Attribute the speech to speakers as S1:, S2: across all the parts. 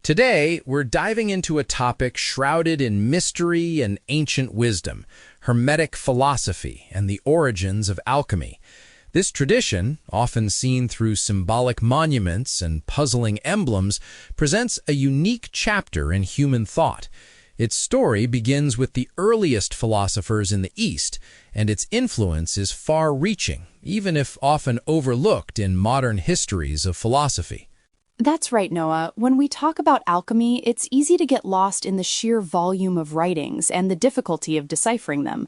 S1: Today, we're diving into a topic shrouded in mystery and ancient wisdom, Hermetic philosophy and the origins of alchemy. This tradition, often seen through symbolic monuments and puzzling emblems, presents a unique chapter in human thought. Its story begins with the earliest philosophers in the East, and its influence is far-reaching, even if often overlooked in modern histories of philosophy.
S2: That's right, Noah. When we talk about alchemy, it's easy to get lost in the sheer volume of writings and the difficulty of deciphering them.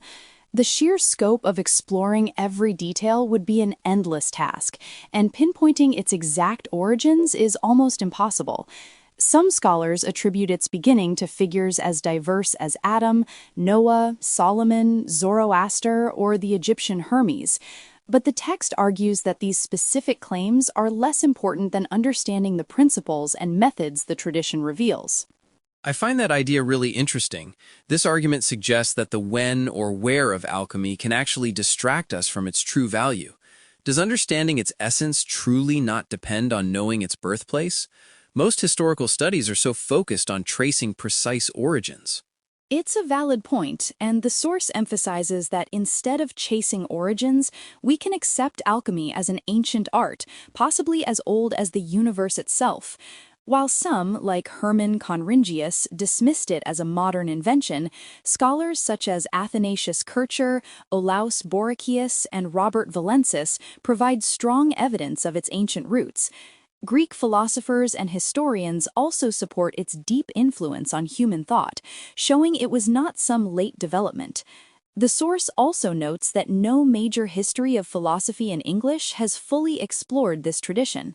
S2: The sheer scope of exploring every detail would be an endless task, and pinpointing its exact origins is almost impossible. Some scholars attribute its beginning to figures as diverse as Adam, Noah, Solomon, Zoroaster, or the Egyptian Hermes. But the text argues that these specific claims are less important than understanding the principles and methods the tradition reveals.
S3: I find that idea really interesting. This argument suggests that the when or where of alchemy can actually distract us from its true value. Does understanding its essence truly not depend on knowing its birthplace? Most historical studies are so focused on tracing precise origins.
S2: It's a valid point, and the source emphasizes that instead of chasing origins, we can accept alchemy as an ancient art, possibly as old as the universe itself. While some, like Hermann Conringius, dismissed it as a modern invention, scholars such as Athanasius Kircher, Olaus Borrichius, and Robert Valensis provide strong evidence of its ancient roots. Greek philosophers and historians also support its deep influence on human thought, showing it was not some late development. The source also notes that no major history of philosophy in English has fully explored this tradition.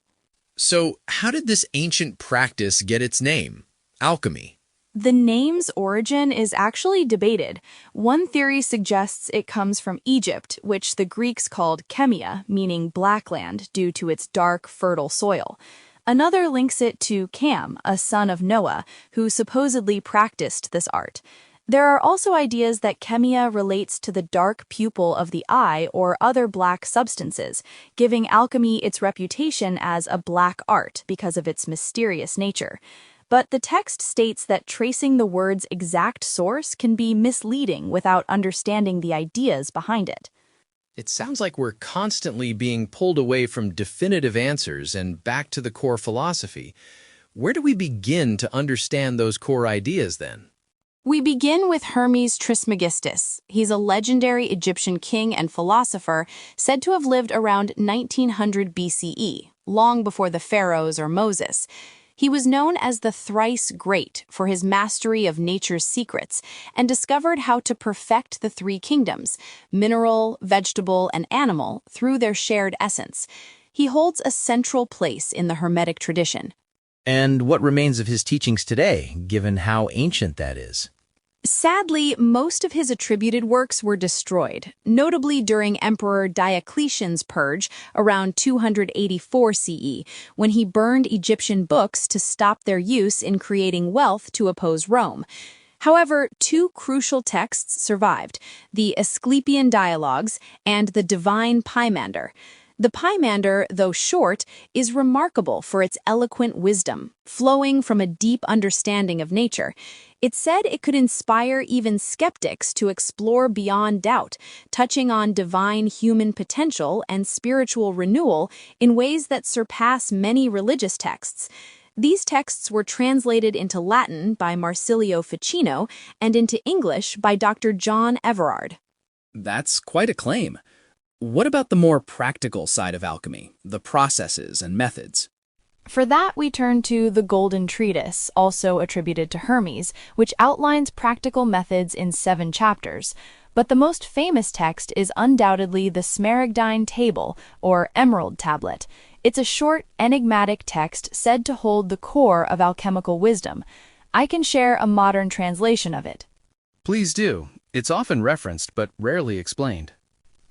S1: So, how did this ancient practice get its name, alchemy?
S2: The name's origin is actually debated. One theory suggests it comes from Egypt, which the Greeks called Chemia, meaning black land, due to its dark, fertile soil. Another links it to Cam, a son of Noah, who supposedly practiced this art. There are also ideas that chemia relates to the dark pupil of the eye or other black substances, giving alchemy its reputation as a black art because of its mysterious nature. But the text states that tracing the word's exact source can be misleading without understanding the ideas behind it.
S1: It sounds like we're constantly being pulled away from definitive answers and back to the core philosophy. Where do we begin to understand those core ideas then?
S2: We begin with Hermes Trismegistus. He's a legendary Egyptian king and philosopher said to have lived around 1900 BCE, long before the pharaohs or Moses. He was known as the Thrice Great for his mastery of nature's secrets and discovered how to perfect the three kingdoms, mineral, vegetable, and animal, through their shared essence. He holds a central place in the Hermetic tradition.
S1: And what remains of his teachings today, given how ancient that is?
S2: Sadly, most of his attributed works were destroyed, notably during Emperor Diocletian's purge around 284 CE, when he burned Egyptian books to stop their use in creating wealth to oppose Rome. However, two crucial texts survived, the Asclepian Dialogues and the Divine Pymander. The Pymander, though short, is remarkable for its eloquent wisdom, flowing from a deep understanding of nature. It's said it could inspire even skeptics to explore beyond doubt, touching on divine human potential and spiritual renewal in ways that surpass many religious texts. These texts were translated into Latin by Marsilio Ficino and into English by Dr. John Everard.
S3: That's quite a claim. What about the more practical side of alchemy, the processes and methods?
S2: For that, we turn to the Golden Treatise, also attributed to Hermes, which outlines practical methods in 7 chapters. But the most famous text is undoubtedly the Smaragdine Table, or Emerald Tablet. It's a short, enigmatic text said to hold the core of alchemical wisdom. I can share a modern translation of it.
S1: Please do. It's often referenced, but rarely explained.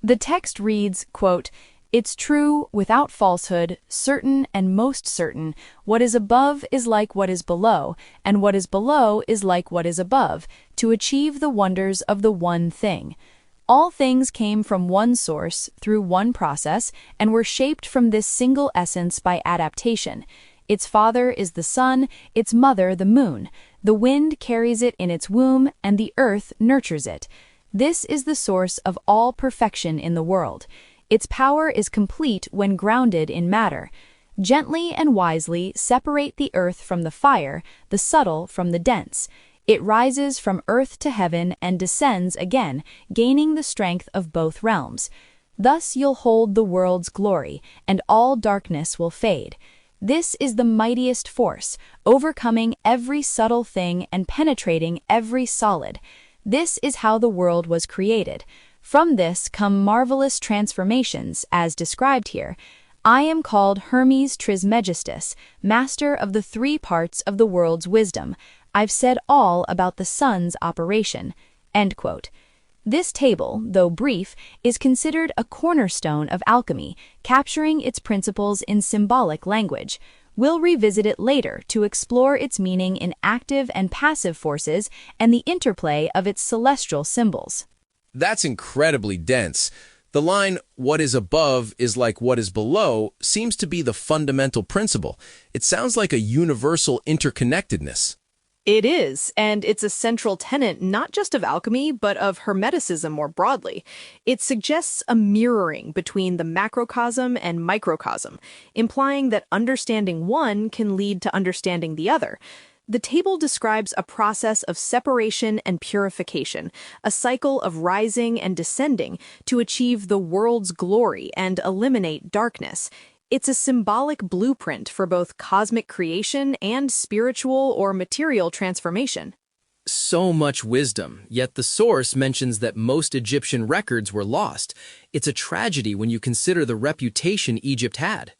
S2: The text reads, quote, "It's true, without falsehood, certain and most certain, what is above is like what is below, and what is below is like what is above, to achieve the wonders of the one thing. All things came from one source, through one process, and were shaped from this single essence by adaptation. Its father is the sun, its mother the moon. The wind carries it in its womb, and the earth nurtures it. This is the source of all perfection in the world. Its power is complete when grounded in matter. Gently and wisely separate the earth from the fire, the subtle from the dense. It rises from earth to heaven and descends again, gaining the strength of both realms. Thus you'll hold the world's glory, and all darkness will fade. This is the mightiest force, overcoming every subtle thing and penetrating every solid. This is how the world was created. From this come marvelous transformations, as described here. I am called Hermes Trismegistus, master of the three parts of the world's wisdom. I've said all about the sun's operation." End quote. This table, though brief, is considered a cornerstone of alchemy, capturing its principles in symbolic language. We'll revisit it later to explore its meaning in active and passive forces and the interplay of its celestial symbols.
S1: That's incredibly dense. The line, "what is above is like what is below," seems to be the fundamental principle. It sounds like a universal interconnectedness.
S4: It is, and it's a central tenet not just of alchemy, but of Hermeticism more broadly. It suggests a mirroring between the macrocosm and microcosm, implying that understanding one can lead to understanding the other. The table describes a process of separation and purification, a cycle of rising and descending to achieve the world's glory and eliminate darkness. It's a symbolic blueprint for both cosmic creation and spiritual or material transformation.
S3: So much wisdom, yet the source mentions that most Egyptian records were lost. It's a tragedy when you consider the reputation Egypt had.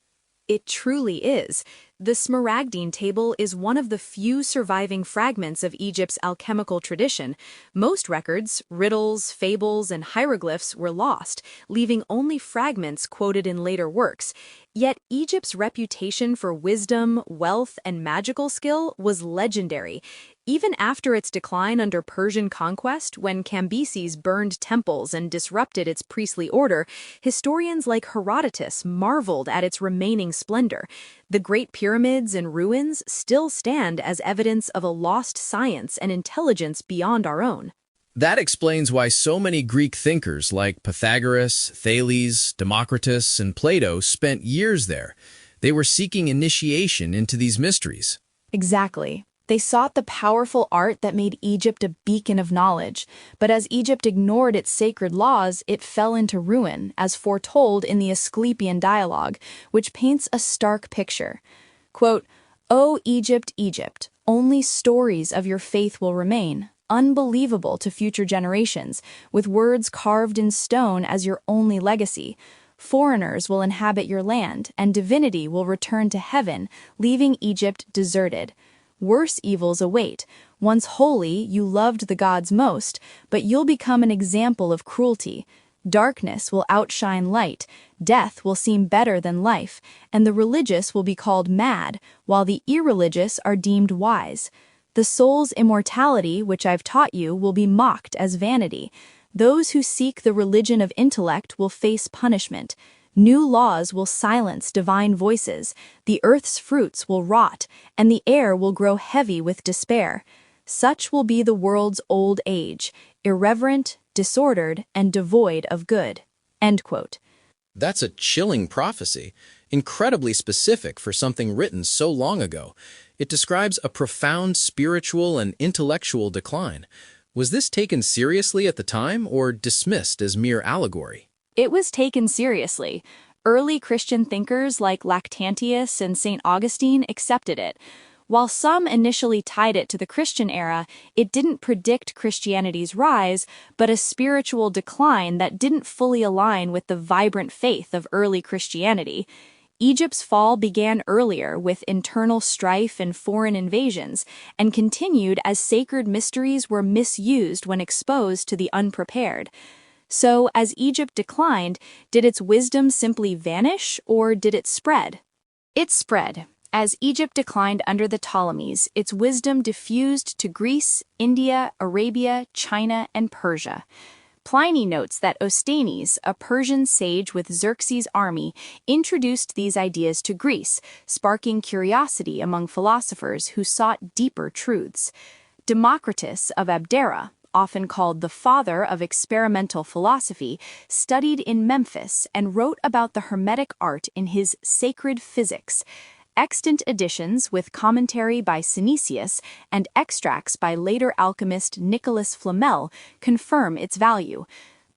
S2: It truly is. The Smaragdine table is one of the few surviving fragments of Egypt's alchemical tradition. Most records, riddles, fables, and hieroglyphs were lost, leaving only fragments quoted in later works. Yet Egypt's reputation for wisdom, wealth, and magical skill was legendary. Even after its decline under Persian conquest, when Cambyses burned temples and disrupted its priestly order, historians like Herodotus marveled at its remaining splendor. The Great Pyramids and ruins still stand as evidence of a lost science and intelligence beyond our own.
S1: That explains why so many Greek thinkers like Pythagoras, Thales, Democritus, and Plato spent years there. They were seeking initiation into these mysteries.
S2: Exactly. They sought the powerful art that made Egypt a beacon of knowledge, but as Egypt ignored its sacred laws, it fell into ruin, as foretold in the Asclepian dialogue, which paints a stark picture. Quote, "O Egypt, Egypt, only stories of your faith will remain, unbelievable to future generations, with words carved in stone as your only legacy. Foreigners will inhabit your land, and divinity will return to heaven, leaving Egypt deserted. Worse evils await. Once holy, you loved the gods most, but you'll become an example of cruelty. Darkness will outshine light, death will seem better than life, and the religious will be called mad, while the irreligious are deemed wise. The soul's immortality, which I've taught you, will be mocked as vanity. Those who seek the religion of intellect will face punishment. New laws will silence divine voices, the earth's fruits will rot, and the air will grow heavy with despair. Such will be the world's old age, irreverent, disordered, and devoid of good." End quote.
S3: That's a chilling prophecy, incredibly specific for something written so long ago. It describes a profound spiritual and intellectual decline. Was this taken seriously at the time or dismissed as mere allegory?
S2: It was taken seriously. Early Christian thinkers like Lactantius and St. Augustine accepted it. While some initially tied it to the Christian era, it didn't predict Christianity's rise, but a spiritual decline that didn't fully align with the vibrant faith of early Christianity. Egypt's fall began earlier with internal strife and foreign invasions, and continued as sacred mysteries were misused when exposed to the unprepared. So, as Egypt declined, did its wisdom simply vanish, or did it spread? It spread. As Egypt declined under the Ptolemies, its wisdom diffused to Greece, India, Arabia, China, and Persia. Pliny notes that Ostanes, a Persian sage with Xerxes' army, introduced these ideas to Greece, sparking curiosity among philosophers who sought deeper truths. Democritus of Abdera, often called the father of experimental philosophy, studied in Memphis and wrote about the Hermetic art in his Sacred Physics. Extant editions with commentary by Synesius and extracts by later alchemist Nicholas Flamel confirm its value.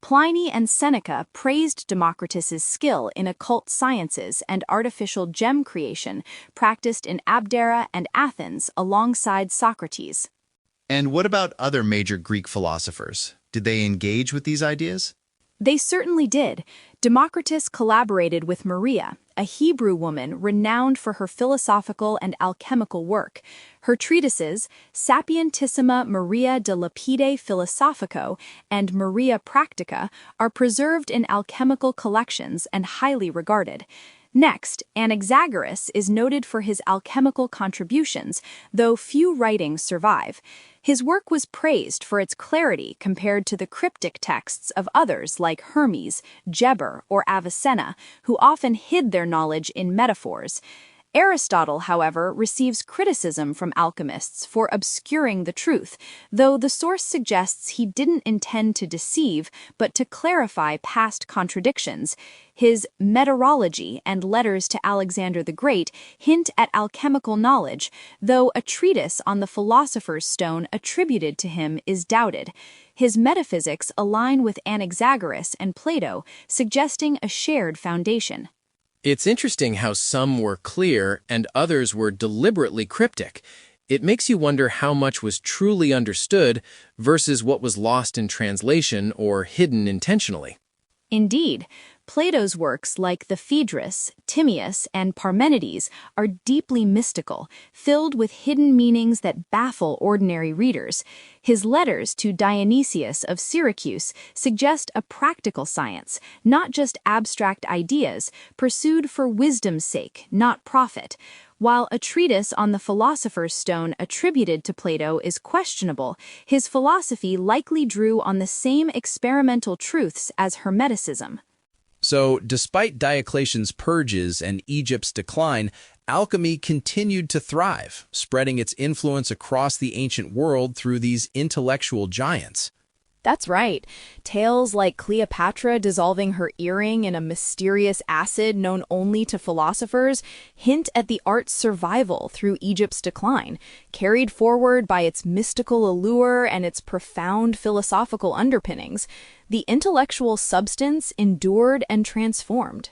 S2: Pliny and Seneca praised Democritus's skill in occult sciences and artificial gem creation practiced in Abdera and Athens alongside Socrates.
S5: And what about other major Greek philosophers? Did they engage with these ideas?
S2: They certainly did. Democritus collaborated with Maria, a Hebrew woman renowned for her philosophical and alchemical work. Her treatises, Sapientissima Maria de Lapide Philosophico and Maria Practica, are preserved in alchemical collections and highly regarded. Next, Anaxagoras is noted for his alchemical contributions, though few writings survive. His work was praised for its clarity compared to the cryptic texts of others like Hermes, Geber, or Avicenna, who often hid their knowledge in metaphors. Aristotle, however, receives criticism from alchemists for obscuring the truth, though the source suggests he didn't intend to deceive, but to clarify past contradictions. His Meteorology and letters to Alexander the Great hint at alchemical knowledge, though a treatise on the philosopher's stone attributed to him is doubted. His metaphysics align with Anaxagoras and Plato, suggesting a shared foundation.
S3: It's interesting how some were clear and others were deliberately cryptic. It makes you wonder how much was truly understood versus what was lost in translation or hidden intentionally.
S2: Indeed, Plato's works like the Phaedrus, Timaeus, and Parmenides are deeply mystical, filled with hidden meanings that baffle ordinary readers. His letters to Dionysius of Syracuse suggest a practical science, not just abstract ideas, pursued for wisdom's sake, not profit. While a treatise on the philosopher's stone attributed to Plato is questionable, his philosophy likely drew on the same experimental truths as Hermeticism.
S1: So, despite Diocletian's purges and Egypt's decline, alchemy continued to thrive, spreading its influence across the ancient world through these intellectual giants.
S2: That's right. Tales like Cleopatra dissolving her earring in a mysterious acid known only to philosophers hint at the art's survival through Egypt's decline, carried forward by its mystical allure and its profound philosophical underpinnings. The intellectual substance endured and transformed.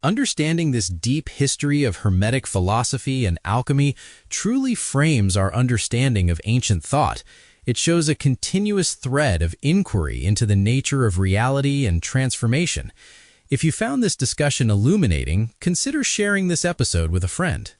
S1: Understanding this deep history of Hermetic philosophy and alchemy truly frames our understanding of ancient thought. It shows a continuous thread of inquiry into the nature of reality and transformation. If you found this discussion illuminating, consider sharing this episode with a friend.